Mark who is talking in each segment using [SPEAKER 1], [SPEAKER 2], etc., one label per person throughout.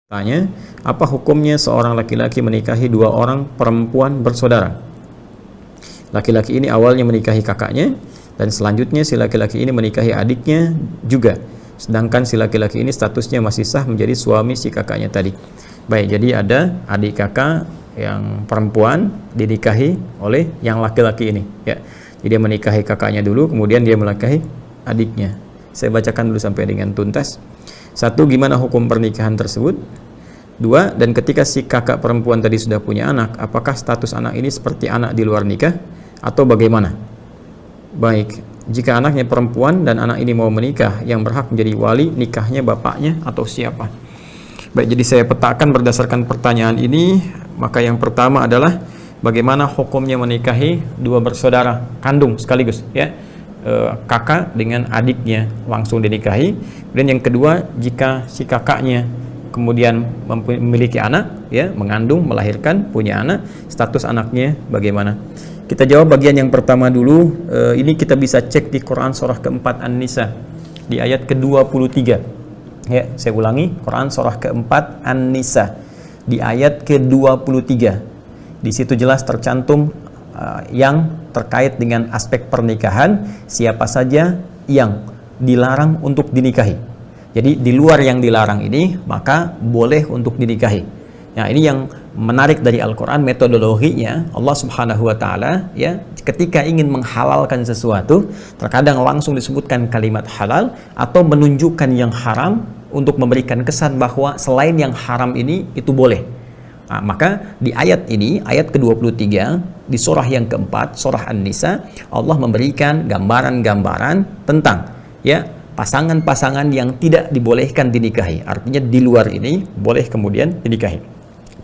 [SPEAKER 1] Tanya, apa hukumnya seorang laki-laki menikahi dua orang perempuan bersaudara? Laki-laki ini awalnya menikahi kakaknya, dan selanjutnya si laki-laki ini menikahi adiknya juga. Sedangkan si laki-laki ini statusnya masih sah menjadi suami si kakaknya tadi. Baik, jadi ada adik kakak yang perempuan dinikahi oleh yang laki-laki ini. Ya, jadi dia menikahi kakaknya dulu, kemudian dia menikahi adiknya. Saya bacakan dulu sampai dengan tuntas. Satu, gimana hukum pernikahan tersebut? Dua, dan ketika si kakak perempuan tadi sudah punya anak, apakah status anak ini seperti anak di luar nikah atau bagaimana? Baik, jika anaknya perempuan dan anak ini mau menikah, yang berhak menjadi wali nikahnya bapaknya atau siapa? Baik, jadi saya petakan berdasarkan pertanyaan ini. Maka yang pertama adalah bagaimana hukumnya menikahi dua bersaudara kandung sekaligus, ya, kakak dengan adiknya langsung dinikahi. Kemudian yang kedua, jika si kakaknya kemudian memiliki anak, ya, mengandung, melahirkan, punya anak, status anaknya bagaimana? Kita jawab bagian yang pertama dulu. Ini kita bisa cek di Quran surah keempat An-Nisa di ayat ke-23. Ya, saya ulangi, Quran surah keempat An-Nisa di ayat ke-23. Di situ jelas tercantum yang terkait dengan aspek pernikahan, siapa saja yang dilarang untuk dinikahi. Jadi di luar yang dilarang ini maka boleh untuk dinikahi. Nah, ini yang menarik dari Al-Quran, metodologinya Allah Subhanahu wa Ta'ala, ya, ketika ingin menghalalkan sesuatu, terkadang langsung disebutkan kalimat halal atau menunjukkan yang haram untuk memberikan kesan bahwa selain yang haram ini itu boleh. Nah, maka di ayat ini, ayat ke-23 di surah yang keempat, surah An-Nisa, Allah memberikan gambaran-gambaran tentang, ya, pasangan-pasangan yang tidak dibolehkan dinikahi. Artinya di luar ini boleh kemudian dinikahi.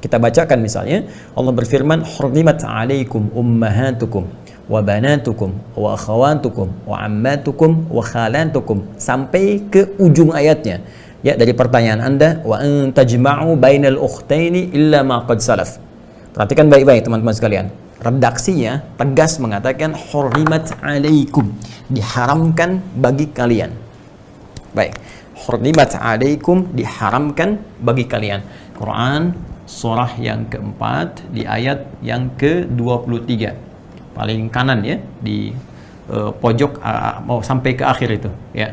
[SPEAKER 1] Kita bacakan misalnya, Allah berfirman, "Hurrimat 'alaikum ummahatukum wa banatukum wa akhawatukum wa ammatukum wa khalatukum", sampai ke ujung ayatnya. Ya, dari pertanyaan Anda, wa an tajma'u bainal ukhtaini illa ma qad salaf. Perhatikan baik-baik teman-teman sekalian. Redaksinya tegas mengatakan hurrimat 'alaikum, diharamkan bagi kalian. Baik, hurrimat 'alaikum, diharamkan bagi kalian. Quran surah yang keempat di ayat yang ke-23 paling kanan, ya, di pojok mau sampai ke akhir itu, ya.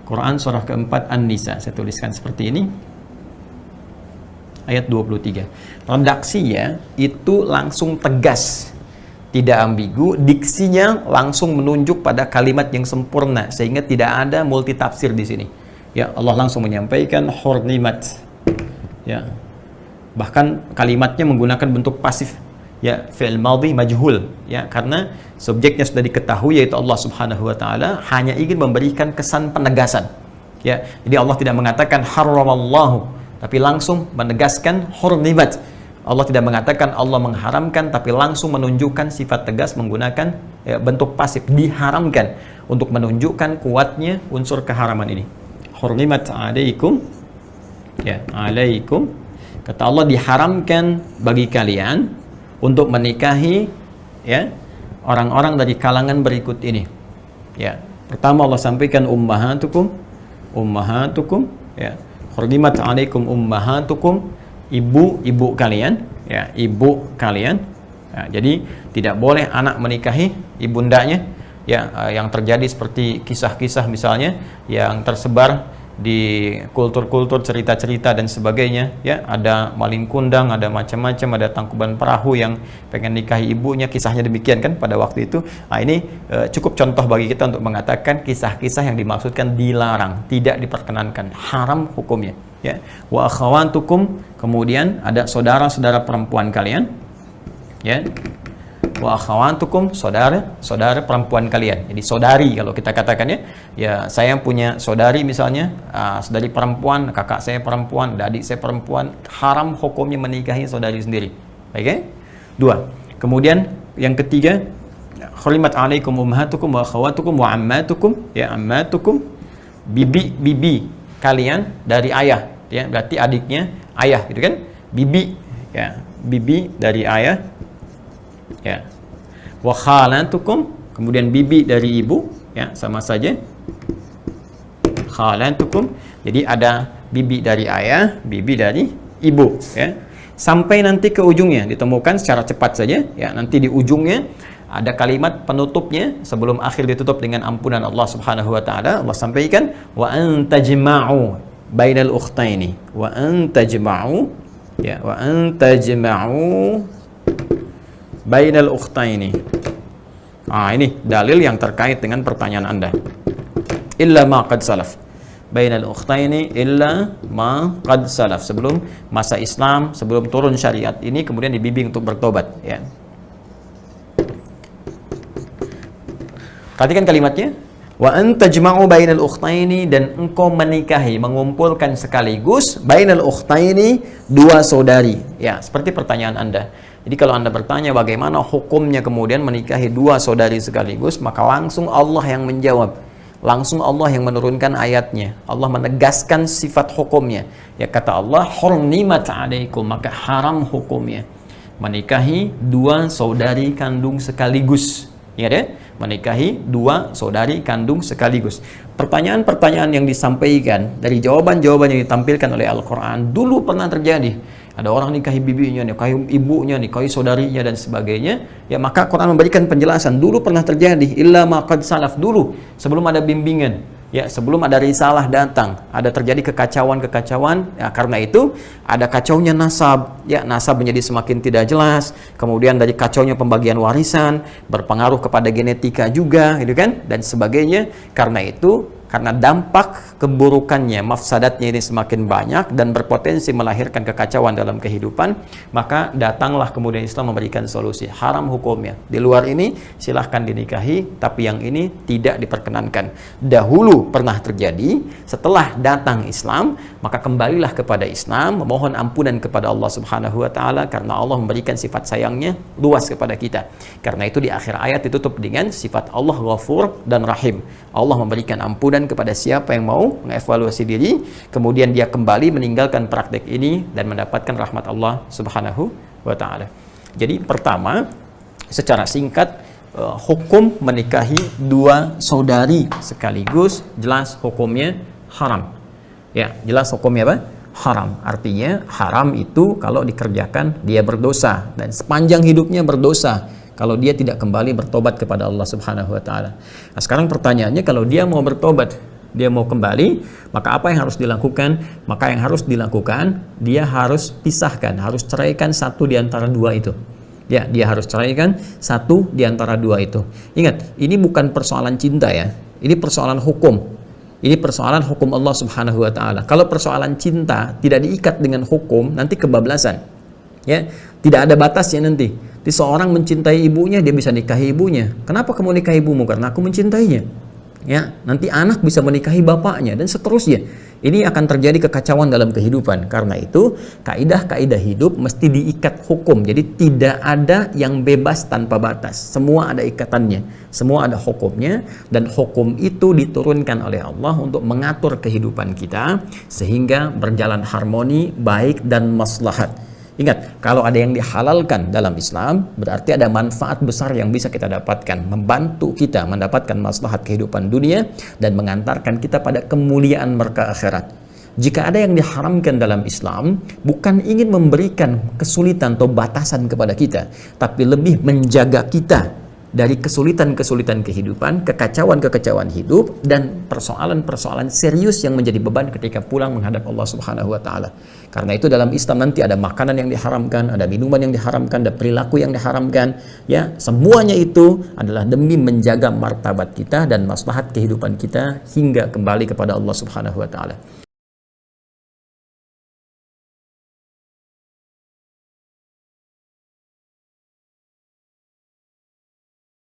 [SPEAKER 1] Quran surah keempat An-Nisa, saya tuliskan seperti ini, ayat 23. Redaksinya itu langsung tegas, tidak ambigu, diksinya langsung menunjuk pada kalimat yang sempurna sehingga tidak ada multitafsir di sini. Ya, Allah langsung menyampaikan hurrimat, ya. Bahkan kalimatnya menggunakan bentuk pasif, ya, fi'il madhi majhul, ya, karena subjeknya sudah diketahui yaitu Allah Subhanahu wa Ta'ala, hanya ingin memberikan kesan penegasan, ya. Jadi Allah tidak mengatakan haramallahu, tapi langsung menegaskan hurrimat. Allah tidak mengatakan Allah mengharamkan, tapi langsung menunjukkan sifat tegas menggunakan, ya, bentuk pasif, diharamkan, untuk menunjukkan kuatnya unsur keharaman ini. Hurrimat 'alaikum, ya, 'alaikum, kata Allah, diharamkan bagi kalian untuk menikahi, ya, orang-orang dari kalangan berikut ini. Ya, pertama Allah sampaikan ummahatukum, ya, hurrimat 'alaikum ummahatukum, ibu-ibu kalian, ya, ibu kalian. Ya, jadi tidak boleh anak menikahi ibundanya, ya, yang terjadi seperti kisah-kisah misalnya yang tersebar di kultur-kultur, cerita-cerita dan sebagainya, ya, ada maling kundang, ada macam-macam, ada tangkuban perahu yang pengen nikahi ibunya, kisahnya demikian kan pada waktu itu. Nah, ini cukup contoh bagi kita untuk mengatakan kisah-kisah yang dimaksudkan dilarang, tidak diperkenankan, haram hukumnya, ya. Wa akhawatukum, kemudian ada saudara-saudara perempuan kalian, ya. Wa akhawatukum, saudara perempuan kalian. Jadi saudari kalau kita katakan, ya, ya, saya punya saudari misalnya, saudari perempuan, kakak saya perempuan, adik saya perempuan, haram hukumnya menikahi saudari sendiri. Baik, ya? Dua. Kemudian yang ketiga, hurrimat 'alaikum ummahatukum wa akhawatukum wa ammatukum, ya, ammatukum, bibi kalian dari ayah, ya, berarti adiknya ayah, gitu kan? Bibi, ya, bibi dari ayah, ya. Wa khalatukum, kemudian bibi dari ibu, ya, sama saja. Khalatukum, jadi ada bibi dari ayah, bibi dari ibu, ya. Sampai nanti ke ujungnya ditemukan secara cepat saja, ya. Nanti di ujungnya ada kalimat penutupnya sebelum akhir ditutup dengan ampunan Allah Subhanahu wa taala. Allah sampaikan wa antajma'u bainal ukhtaini wa antajma'u, ya, wa antajma'u bainal ukhtaini. Ini dalil yang terkait dengan pertanyaan Anda. Illa ma qad salaf. Bainal ukhtaini illa ma qad salaf. Sebelum masa Islam, sebelum turun syariat ini kemudian dibimbing untuk bertobat, ya. Perhatikan kalimatnya. Wa antajma'u bainal ukhtaini, dan engkau menikahi, mengumpulkan sekaligus bainal ukhtaini, dua saudari. Ya, seperti pertanyaan Anda. Jadi kalau Anda bertanya bagaimana hukumnya kemudian menikahi dua saudari sekaligus, maka langsung Allah yang menjawab. Langsung Allah yang menurunkan ayatnya. Allah menegaskan sifat hukumnya. Ya, kata Allah, hurnimat alaikum, maka haram hukumnya menikahi dua saudari kandung sekaligus. Ya deh, menikahi dua saudari kandung sekaligus. Pertanyaan-pertanyaan yang disampaikan dari jawaban-jawaban yang ditampilkan oleh Al-Quran dulu pernah terjadi. Ada orang nikahi bibinya, nikahi ibunya, nikahi saudarinya dan sebagainya. Ya, maka Quran memberikan penjelasan dulu pernah terjadi. Illa ma qad salaf, dulu sebelum ada bimbingan. Ya, sebelum ada risalah datang, ada terjadi kekacauan-kekacauan. Ya, karena itu ada kacaunya nasab. Ya, nasab menjadi semakin tidak jelas. Kemudian dari kacaunya pembagian warisan, berpengaruh kepada genetika juga, gitu kan, dan sebagainya. Karena itu, karena dampak keburukannya, mafsadatnya ini semakin banyak dan berpotensi melahirkan kekacauan dalam kehidupan, maka datanglah kemudian Islam memberikan solusi. Haram hukumnya. Di luar ini silahkan dinikahi, tapi yang ini tidak diperkenankan. Dahulu pernah terjadi, setelah datang Islam, maka kembalilah kepada Islam, memohon ampunan kepada Allah Subhanahu wa taala, karena Allah memberikan sifat sayangnya luas kepada kita. Karena itu di akhir ayat ditutup dengan sifat Allah Ghafur dan Rahim. Allah memberikan ampunan kepada siapa yang mau mengevaluasi diri, kemudian dia kembali meninggalkan praktek ini dan mendapatkan rahmat Allah Subhanahu wa taala. Jadi pertama, secara singkat, hukum menikahi dua saudari sekaligus jelas hukumnya haram. Ya, jelas hukumnya apa? Haram. Artinya haram itu kalau dikerjakan dia berdosa, dan sepanjang hidupnya berdosa kalau dia tidak kembali bertobat kepada Allah Subhanahu wa taala. Nah, sekarang pertanyaannya, kalau dia mau bertobat, dia mau kembali, maka apa yang harus dilakukan? Maka yang harus dilakukan, dia harus pisahkan, harus ceraikan satu di antara dua itu. Ya, dia harus ceraikan satu di antara dua itu. Ingat, ini bukan persoalan cinta ya. Ini persoalan hukum. Ini persoalan hukum Allah Subhanahu wa taala. Kalau persoalan cinta tidak diikat dengan hukum, nanti kebablasan. Ya, tidak ada batasnya nanti. Di seorang mencintai ibunya, dia bisa nikahi ibunya. Kenapa kamu nikahi ibumu? Karena aku mencintainya. Ya, nanti anak bisa menikahi bapaknya dan seterusnya. Ini akan terjadi kekacauan dalam kehidupan. Karena itu, kaidah-kaidah hidup mesti diikat hukum. Jadi tidak ada yang bebas tanpa batas. Semua ada ikatannya, semua ada hukumnya, dan hukum itu diturunkan oleh Allah untuk mengatur kehidupan kita sehingga berjalan harmoni, baik dan maslahat. Ingat, kalau ada yang dihalalkan dalam Islam, berarti ada manfaat besar yang bisa kita dapatkan, membantu kita mendapatkan maslahat kehidupan dunia dan mengantarkan kita pada kemuliaan merka akhirat. Jika ada yang diharamkan dalam Islam, bukan ingin memberikan kesulitan atau batasan kepada kita, tapi lebih menjaga kita dari kesulitan-kesulitan kehidupan, kekacauan-kekacauan hidup, dan persoalan-persoalan serius yang menjadi beban ketika pulang menghadap Allah Subhanahu wa taala. Karena itu dalam Islam nanti ada makanan yang diharamkan, ada minuman yang diharamkan, ada perilaku yang diharamkan, ya, semuanya itu adalah demi menjaga martabat kita dan maslahat kehidupan kita hingga kembali kepada Allah Subhanahu wa taala.